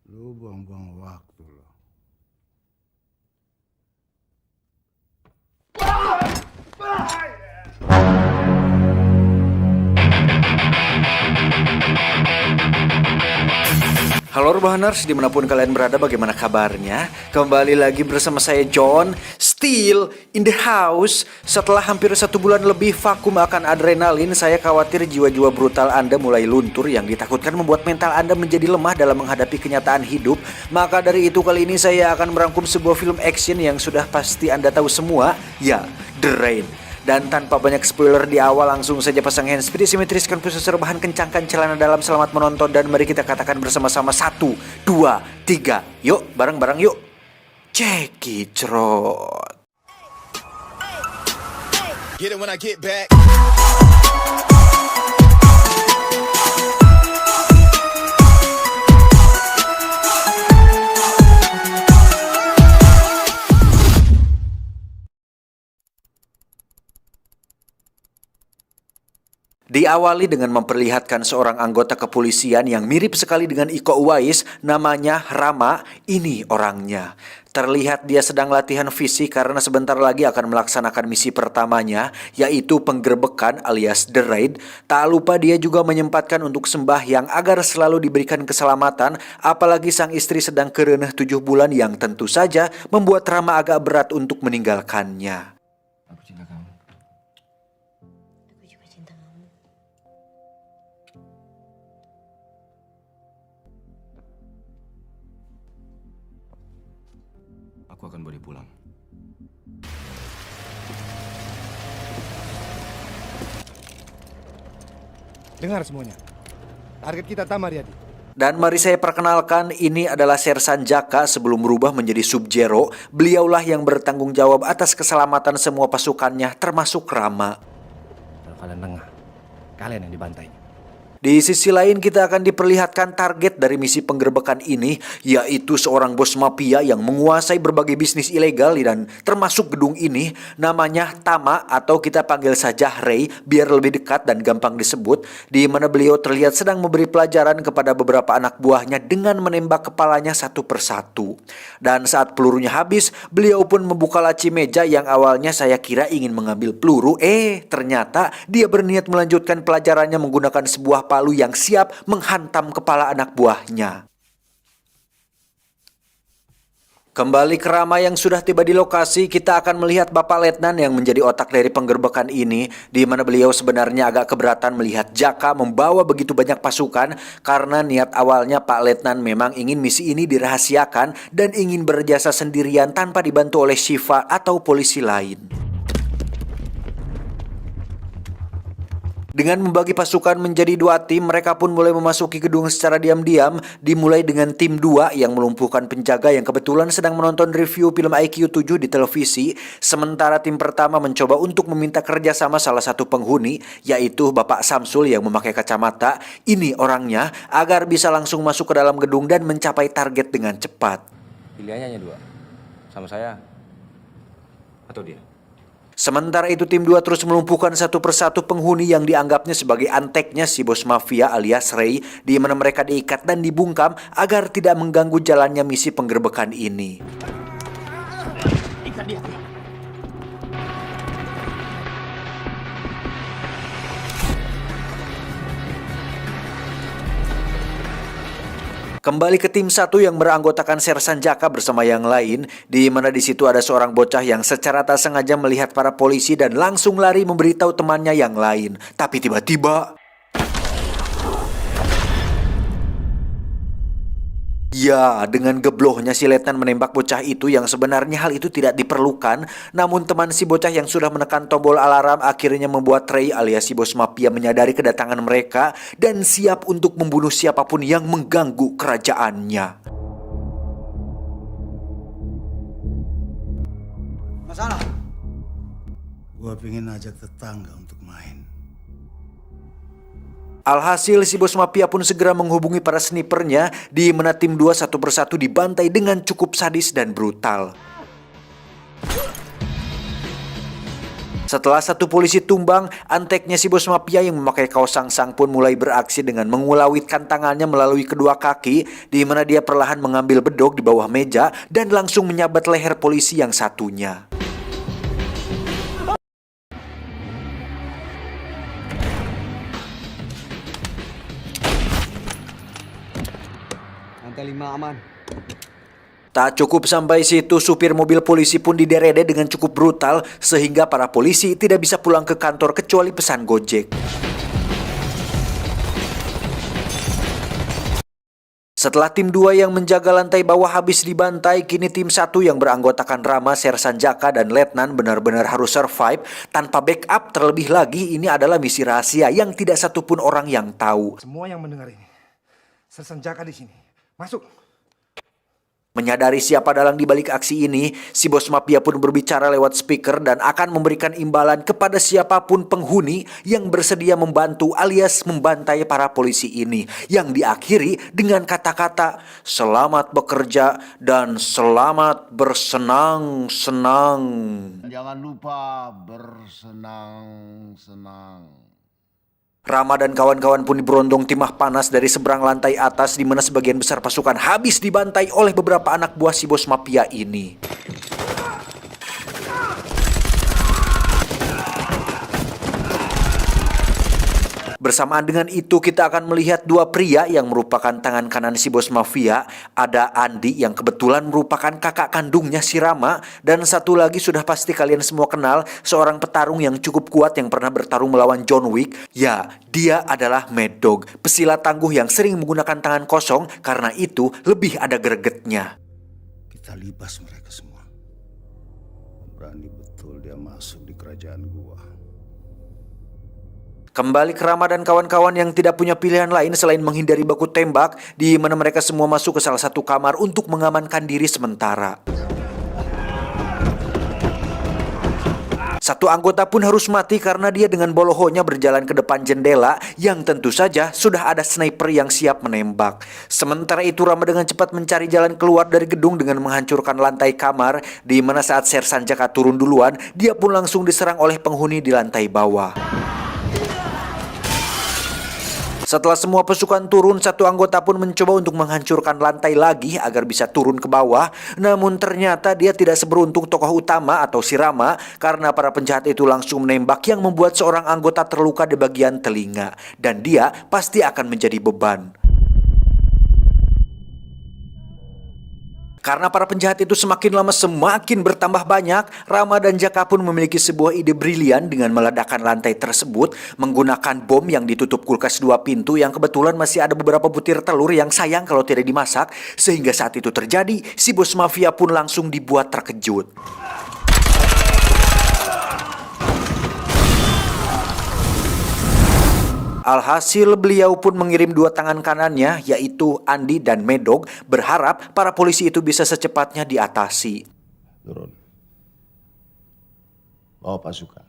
Lu buang-buang waktu lo. Halo Urbaners, dimanapun kalian berada, bagaimana kabarnya? Kembali lagi bersama saya John, still in the house. Setelah hampir 1 bulan lebih vakum akan adrenalin, saya khawatir jiwa-jiwa brutal Anda mulai luntur yang ditakutkan membuat mental Anda menjadi lemah dalam menghadapi kenyataan hidup. Maka dari itu kali ini saya akan merangkum sebuah film action yang sudah pasti Anda tahu semua, ya, The Raid. Dan tanpa banyak spoiler di awal, langsung saja pasang handsfree, simetriskan pusat rebahan, kencangkan celana dalam, selamat menonton. Dan mari kita katakan bersama-sama 1, 2, 3. Yuk, bareng-bareng yuk. Cekicrot. Get it when I get back. Diawali dengan memperlihatkan seorang anggota kepolisian yang mirip sekali dengan Iko Uwais, namanya Rama. Ini orangnya. Terlihat dia sedang latihan fisik karena sebentar lagi akan melaksanakan misi pertamanya, yaitu penggerbekan alias The Raid. Tak lupa dia juga menyempatkan untuk sembahyang agar selalu diberikan keselamatan, apalagi sang istri sedang kereneh 7 bulan yang tentu saja membuat Rama agak berat untuk meninggalkannya. Aku cinta kamu. Aku juga cinta kamu. Aku akan boleh pulang. Dengar semuanya. Target kita Tamaryadi. Dan mari saya perkenalkan, ini adalah Sersan Jaka sebelum berubah menjadi Sub-Zero. Beliaulah yang bertanggung jawab atas keselamatan semua pasukannya, termasuk Rama. Kalau kalian lengah, kalian yang dibantai. Di sisi lain kita akan diperlihatkan target dari misi penggerbekan ini, yaitu seorang bos mafia yang menguasai berbagai bisnis ilegal dan termasuk gedung ini. Namanya Tama atau kita panggil saja Ray biar lebih dekat dan gampang disebut, di mana beliau terlihat sedang memberi pelajaran kepada beberapa anak buahnya dengan menembak kepalanya satu persatu. Dan saat pelurunya habis, beliau pun membuka laci meja yang awalnya saya kira ingin mengambil peluru, ternyata dia berniat melanjutkan pelajarannya menggunakan sebuah palu yang siap menghantam kepala anak buahnya. Kembali ke Rama yang sudah tiba di lokasi, kita akan melihat Bapak Letnan yang menjadi otak dari penggerbekan ini, di mana beliau sebenarnya agak keberatan melihat Jaka membawa begitu banyak pasukan, karena niat awalnya Pak Letnan memang ingin misi ini dirahasiakan dan ingin berjasa sendirian tanpa dibantu oleh Shiva atau polisi lain. Dengan membagi pasukan menjadi 2 tim, mereka pun mulai memasuki gedung secara diam-diam, dimulai dengan tim 2 yang melumpuhkan penjaga yang kebetulan sedang menonton review film IQ 7 di televisi, sementara tim pertama mencoba untuk meminta kerjasama salah satu penghuni, yaitu Bapak Samsul yang memakai kacamata. Ini orangnya, agar bisa langsung masuk ke dalam gedung dan mencapai target dengan cepat. Pilihannya hanya 2. Sama saya atau dia. Sementara itu tim 2 terus melumpuhkan satu persatu penghuni yang dianggapnya sebagai anteknya si bos mafia alias Ray, di mana mereka diikat dan dibungkam agar tidak mengganggu jalannya misi penggerbekan ini. Kembali ke tim 1 yang beranggotakan Sersan Jaka bersama yang lain, di mana di situ ada seorang bocah yang secara tak sengaja melihat para polisi dan langsung lari memberitahu temannya yang lain. Tapi tiba-tiba, ya, dengan geblohnya si Letnan menembak bocah itu yang sebenarnya hal itu tidak diperlukan. Namun teman si bocah yang sudah menekan tombol alarm akhirnya membuat Ray alias si bos mafia menyadari kedatangan mereka dan siap untuk membunuh siapapun yang mengganggu kerajaannya. Masalah? Gua pengen ajak tetangga untuk main. Alhasil si bos mafia pun segera menghubungi para snipernya, di mana tim 2 satu persatu dibantai dengan cukup sadis dan brutal. Setelah satu polisi tumbang, anteknya si bos mafia yang memakai kaos sangsang pun mulai beraksi dengan mengulawitkan tangannya melalui kedua kaki, di mana dia perlahan mengambil bedog di bawah meja dan langsung menyabat leher polisi yang satunya. Lantai 5 aman. Tak cukup sampai situ, supir mobil polisi pun diderede dengan cukup brutal sehingga para polisi tidak bisa pulang ke kantor kecuali pesan Gojek. Setelah tim 2 yang menjaga lantai bawah habis dibantai, kini tim 1 yang beranggotakan Rama, Sersan Jaka, dan Letnan benar-benar harus survive tanpa backup. Terlebih lagi, ini adalah misi rahasia yang tidak satupun orang yang tahu. Semua yang mendengar ini, Sersan Jaka di sini. Masuk. Menyadari siapa dalang di balik aksi ini, si bos mafia pun berbicara lewat speaker dan akan memberikan imbalan kepada siapapun penghuni yang bersedia membantu alias membantai para polisi ini, yang diakhiri dengan kata-kata selamat bekerja dan selamat bersenang-senang. Jangan lupa bersenang-senang. Rama dan kawan-kawan pun diberondong timah panas dari seberang lantai atas, di mana sebagian besar pasukan habis dibantai oleh beberapa anak buah si bos mafia ini. Bersamaan dengan itu kita akan melihat dua pria yang merupakan tangan kanan si bos mafia. Ada Andi yang kebetulan merupakan kakak kandungnya si Rama, dan satu lagi sudah pasti kalian semua kenal, seorang petarung yang cukup kuat yang pernah bertarung melawan John Wick. Ya, dia adalah Mad Dog, pesilat tangguh yang sering menggunakan tangan kosong, karena itu lebih ada gregetnya. Kita libas mereka semua. Berani betul dia masuk di kerajaan gua. Kembali ke Rama dan kawan-kawan yang tidak punya pilihan lain selain menghindari baku tembak, di mana mereka semua masuk ke salah satu kamar untuk mengamankan diri sementara. Satu anggota pun harus mati karena dia dengan bolohonya berjalan ke depan jendela yang tentu saja sudah ada sniper yang siap menembak. Sementara itu Rama dengan cepat mencari jalan keluar dari gedung dengan menghancurkan lantai kamar, di mana saat Sersan Jaka turun duluan, dia pun langsung diserang oleh penghuni di lantai bawah. Setelah semua pasukan turun, satu anggota pun mencoba untuk menghancurkan lantai lagi agar bisa turun ke bawah. Namun ternyata dia tidak seberuntung tokoh utama atau si Rama, karena para penjahat itu langsung menembak yang membuat seorang anggota terluka di bagian telinga. Dan dia pasti akan menjadi beban. Karena para penjahat itu semakin lama semakin bertambah banyak, Rama dan Jaka pun memiliki sebuah ide brilian dengan meledakkan lantai tersebut menggunakan bom yang ditutup kulkas 2 pintu yang kebetulan masih ada beberapa butir telur yang sayang kalau tidak dimasak. Sehingga saat itu terjadi, si bos mafia pun langsung dibuat terkejut. Alhasil beliau pun mengirim 2 tangan kanannya, yaitu Andi dan Mad Dog, berharap para polisi itu bisa secepatnya diatasi. Turun. Bawa pasukan.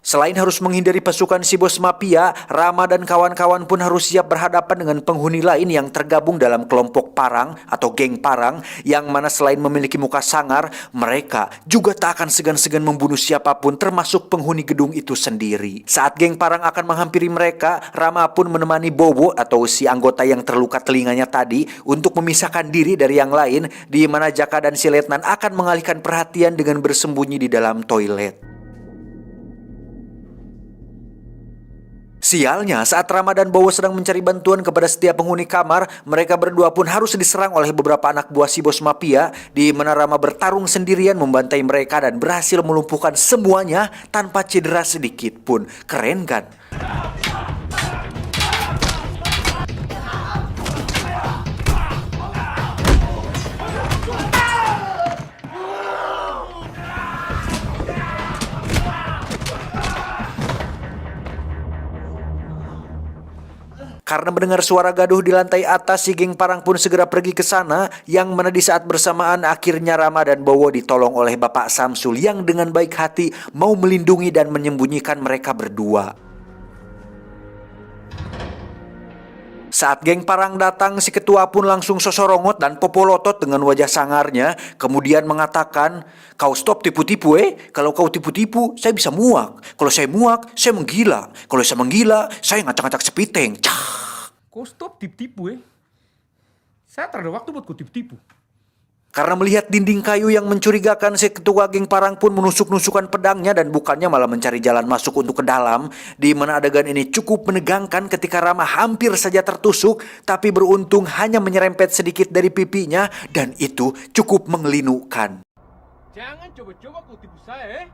Selain harus menghindari pasukan si bos mafia, Rama dan kawan-kawan pun harus siap berhadapan dengan penghuni lain yang tergabung dalam kelompok parang atau geng parang, yang mana selain memiliki muka sangar, mereka juga tak akan segan-segan membunuh siapapun termasuk penghuni gedung itu sendiri. Saat geng parang akan menghampiri mereka, Rama pun menemani Bowo atau si anggota yang terluka telinganya tadi untuk memisahkan diri dari yang lain, di mana Jaka dan si Letnan akan mengalihkan perhatian dengan bersembunyi di dalam toilet. Sialnya, saat Rama dan Bowo sedang mencari bantuan kepada setiap penghuni kamar, mereka berdua pun harus diserang oleh beberapa anak buah si bos mafia, di mana Rama bertarung sendirian membantai mereka dan berhasil melumpuhkan semuanya tanpa cedera sedikit pun. Keren kan? Karena mendengar suara gaduh di lantai atas, si geng parang pun segera pergi ke sana, yang mana di saat bersamaan akhirnya Rama dan Bowo ditolong oleh Bapak Samsul yang dengan baik hati mau melindungi dan menyembunyikan mereka berdua. Saat geng Parang datang, si ketua pun langsung sosorongot dan popolotot dengan wajah sangarnya, kemudian mengatakan, "Kau stop tipu-tipu Kalau kau tipu-tipu, saya bisa muak. Kalau saya muak, saya menggila. Kalau saya menggila, saya ngacak-ngacak sepiteng." Cah. Kau stop tipu-tipu Saya tak ada waktu buat kau tipu-tipu. Karena melihat dinding kayu yang mencurigakan, si ketua geng Parang pun menusuk-nusukan pedangnya dan bukannya malah mencari jalan masuk untuk ke dalam. Di mana adegan ini cukup menegangkan ketika Rama hampir saja tertusuk, tapi beruntung hanya menyerempet sedikit dari pipinya dan itu cukup mengelinukkan. Jangan coba-coba kau tipu saya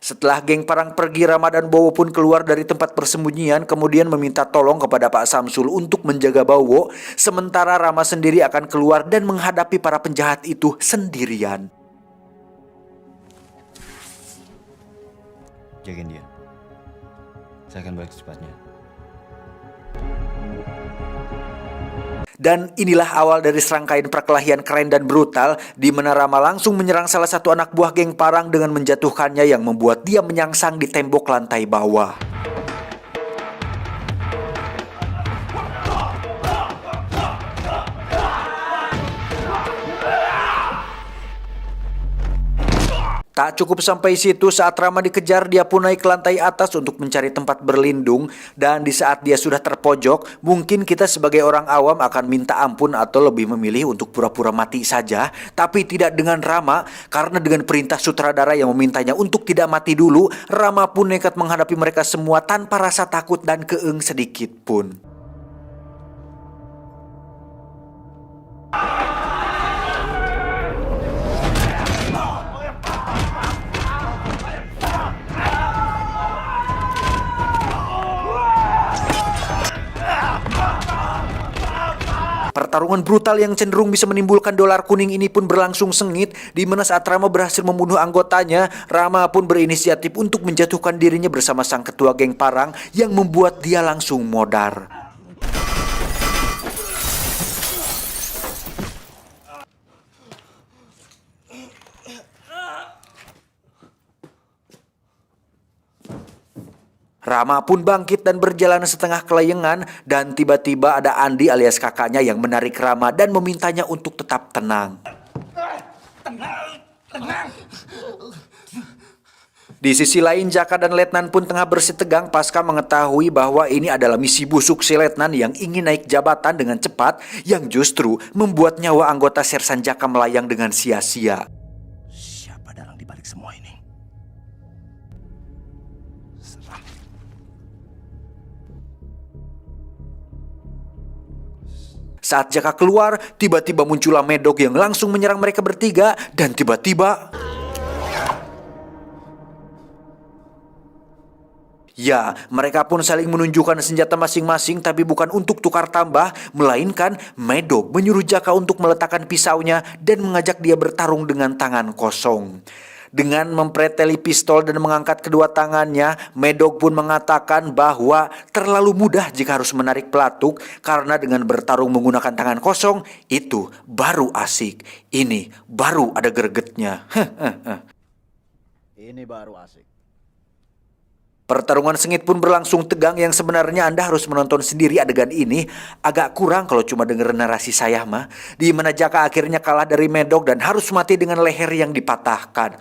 Setelah geng Parang pergi, Rama dan Bowo pun keluar dari tempat persembunyian kemudian meminta tolong kepada Pak Samsul untuk menjaga Bowo, sementara Rama sendiri akan keluar dan menghadapi para penjahat itu sendirian. Jagain dia. Saya akan balik secepatnya. Dan inilah awal dari serangkaian perkelahian keren dan brutal di mana Rama langsung menyerang salah satu anak buah geng Parang dengan menjatuhkannya yang membuat dia menyangsang di tembok lantai bawah. Tak cukup sampai situ, saat Rama dikejar, dia pun naik ke lantai atas untuk mencari tempat berlindung. Dan di saat dia sudah terpojok, mungkin kita sebagai orang awam akan minta ampun atau lebih memilih untuk pura-pura mati saja. Tapi tidak dengan Rama, karena dengan perintah sutradara yang memintanya untuk tidak mati dulu, Rama pun nekat menghadapi mereka semua tanpa rasa takut dan keeng sedikit pun. Pertarungan brutal yang cenderung bisa menimbulkan dolar kuning ini pun berlangsung sengit, di mana saat Rama berhasil membunuh anggotanya, Rama pun berinisiatif untuk menjatuhkan dirinya bersama sang ketua geng Parang yang membuat dia langsung modar. Rama pun bangkit dan berjalan setengah kelayengan dan tiba-tiba ada Andi alias kakaknya yang menarik Rama dan memintanya untuk tetap tenang. Di sisi lain, Jaka dan Letnan pun tengah bersih tegang pasca mengetahui bahwa ini adalah misi busuk si Letnan yang ingin naik jabatan dengan cepat yang justru membuat nyawa anggota Sersan Jaka melayang dengan sia-sia. Siapa dalang di balik semua ini? Saat Jaka keluar, tiba-tiba muncullah Medog yang langsung menyerang mereka bertiga dan tiba-tiba... Ya, mereka pun saling menunjukkan senjata masing-masing tapi bukan untuk tukar tambah, melainkan Medog menyuruh Jaka untuk meletakkan pisaunya dan mengajak dia bertarung dengan tangan kosong. Dengan mempreteli pistol dan mengangkat kedua tangannya, Medog pun mengatakan bahwa terlalu mudah jika harus menarik pelatuk karena dengan bertarung menggunakan tangan kosong, itu baru asik. Ini baru ada gregetnya. Ini baru asik. Pertarungan sengit pun berlangsung tegang yang sebenarnya Anda harus menonton sendiri adegan ini. Agak kurang kalau cuma denger narasi saya mah. Di mana Jaka akhirnya kalah dari Medog dan harus mati dengan leher yang dipatahkan.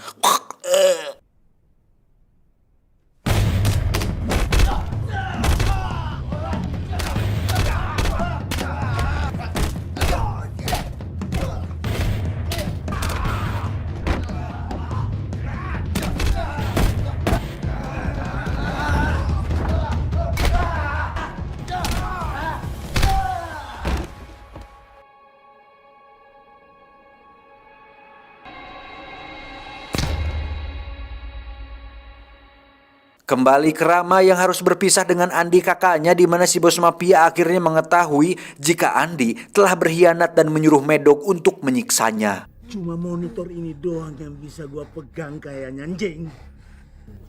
Kembali ke Rama yang harus berpisah dengan Andi kakaknya, di mana si bos mafia akhirnya mengetahui jika Andi telah berkhianat dan menyuruh Medog untuk menyiksanya. Cuma monitor ini doang yang bisa gua pegang kayaknya, anjing.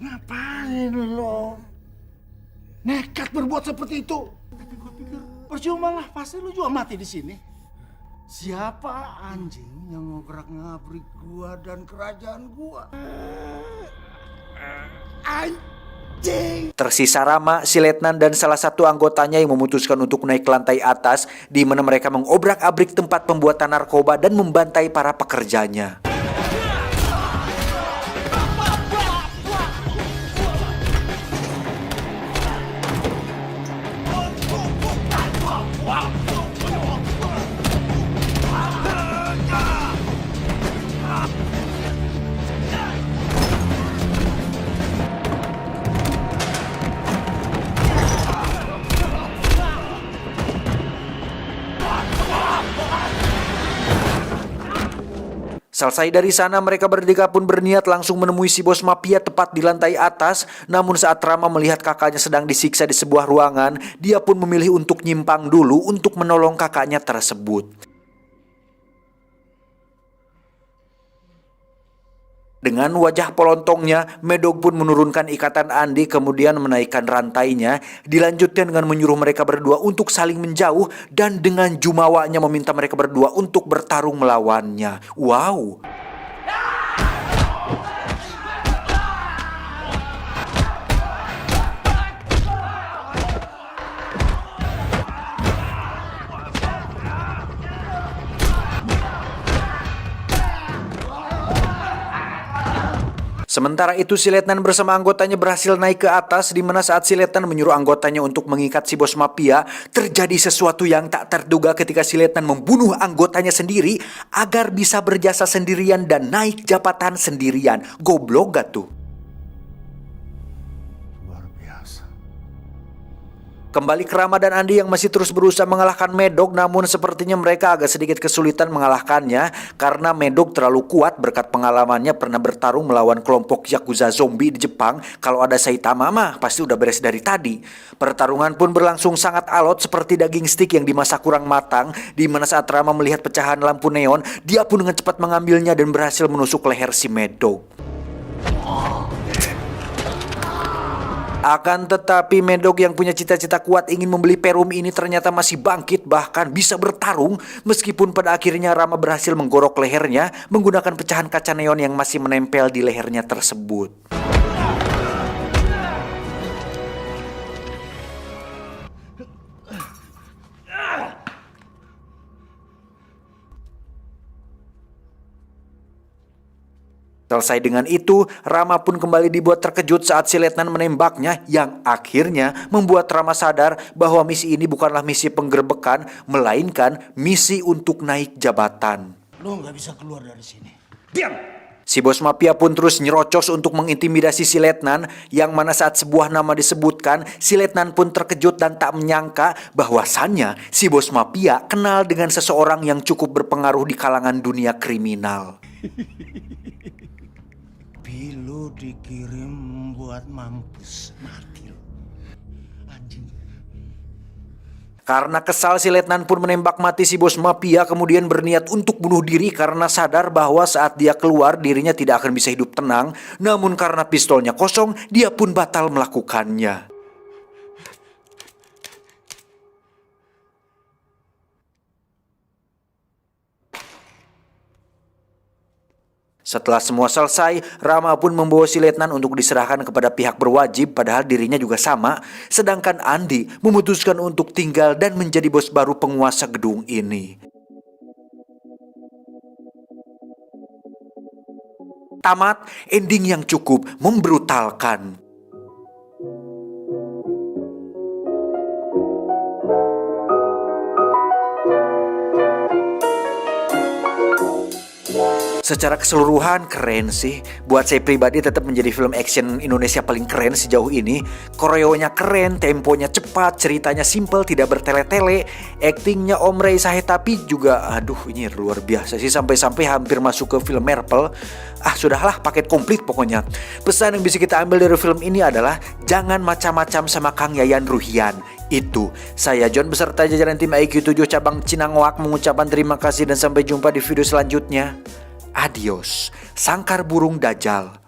Ngapain lo? Nekat berbuat seperti itu. Tapi gua pikir percuma lah, pasti lu juga mati di sini. Siapa anjing yang mau gerak ngabrik gua dan kerajaan gua? Tersisa Rama, si letnan dan salah satu anggotanya yang memutuskan untuk naik ke lantai atas, di mana mereka mengobrak-abrik tempat pembuatan narkoba dan membantai para pekerjanya. Selesai dari sana, mereka bertiga pun berniat langsung menemui si bos mafia tepat di lantai atas. Namun saat Rama melihat kakaknya sedang disiksa di sebuah ruangan, dia pun memilih untuk nyimpang dulu untuk menolong kakaknya tersebut. Dengan wajah polontongnya, Medog pun menurunkan ikatan Andi kemudian menaikkan rantainya. Dilanjutkan dengan menyuruh mereka berdua untuk saling menjauh dan dengan jumawanya meminta mereka berdua untuk bertarung melawannya. Wow! Sementara itu si letnan bersama anggotanya berhasil naik ke atas, di mana saat si letnan menyuruh anggotanya untuk mengikat si bos mafia, terjadi sesuatu yang tak terduga ketika si letnan membunuh anggotanya sendiri agar bisa berjasa sendirian dan naik jabatan sendirian. Goblok gak tuh? Luar biasa. Kembali ke Rama dan Andi yang masih terus berusaha mengalahkan Medog, namun sepertinya mereka agak sedikit kesulitan mengalahkannya karena Medog terlalu kuat berkat pengalamannya pernah bertarung melawan kelompok Yakuza zombie di Jepang. Kalau ada Saitama mah pasti udah beres dari tadi. Pertarungan pun berlangsung sangat alot seperti daging stik yang dimasak kurang matang, di mana saat Rama melihat pecahan lampu neon, dia pun dengan cepat mengambilnya dan berhasil menusuk leher si Medog. Akan tetapi Medog yang punya cita-cita kuat ingin membeli Perum ini ternyata masih bangkit, bahkan bisa bertarung. Meskipun pada akhirnya Rama berhasil menggorok lehernya menggunakan pecahan kaca neon yang masih menempel di lehernya tersebut. Selesai dengan itu, Rama pun kembali dibuat terkejut saat si letnan menembaknya, yang akhirnya membuat Rama sadar bahwa misi ini bukanlah misi penggerbekan, melainkan misi untuk naik jabatan. Lo nggak bisa keluar dari sini. Diam! Si bos mafia pun terus nyerocos untuk mengintimidasi si letnan, yang mana saat sebuah nama disebutkan, si letnan pun terkejut dan tak menyangka bahwasannya si bos mafia kenal dengan seseorang yang cukup berpengaruh di kalangan dunia kriminal. Lo dikirim buat mampus, mati lo. Anjing. Karena kesal, si letnan pun menembak mati si bos mafia, kemudian berniat untuk bunuh diri karena sadar bahwa saat dia keluar dirinya tidak akan bisa hidup tenang. Namun karena pistolnya kosong, dia pun batal melakukannya. Setelah semua selesai, Rama pun membawa si letnan untuk diserahkan kepada pihak berwajib, padahal dirinya juga sama. Sedangkan Andi memutuskan untuk tinggal dan menjadi bos baru penguasa gedung ini. Tamat, ending yang cukup membrutalkan. Secara keseluruhan keren sih. Buat saya pribadi tetap menjadi film action Indonesia paling keren sejauh ini. Koreonya keren, temponya cepat, ceritanya simple, tidak bertele-tele. Aktingnya Om Ray Sahetapi juga aduh ini luar biasa sih, sampai-sampai hampir masuk ke film Marvel. Sudahlah, paket komplit pokoknya. Pesan yang bisa kita ambil dari film ini adalah jangan macam-macam sama Kang Yayan Ruhian. Itu saya John beserta jajaran tim IQ 7 cabang Cinangwak mengucapkan terima kasih dan sampai jumpa di video selanjutnya. Adios, sangkar burung Dajjal.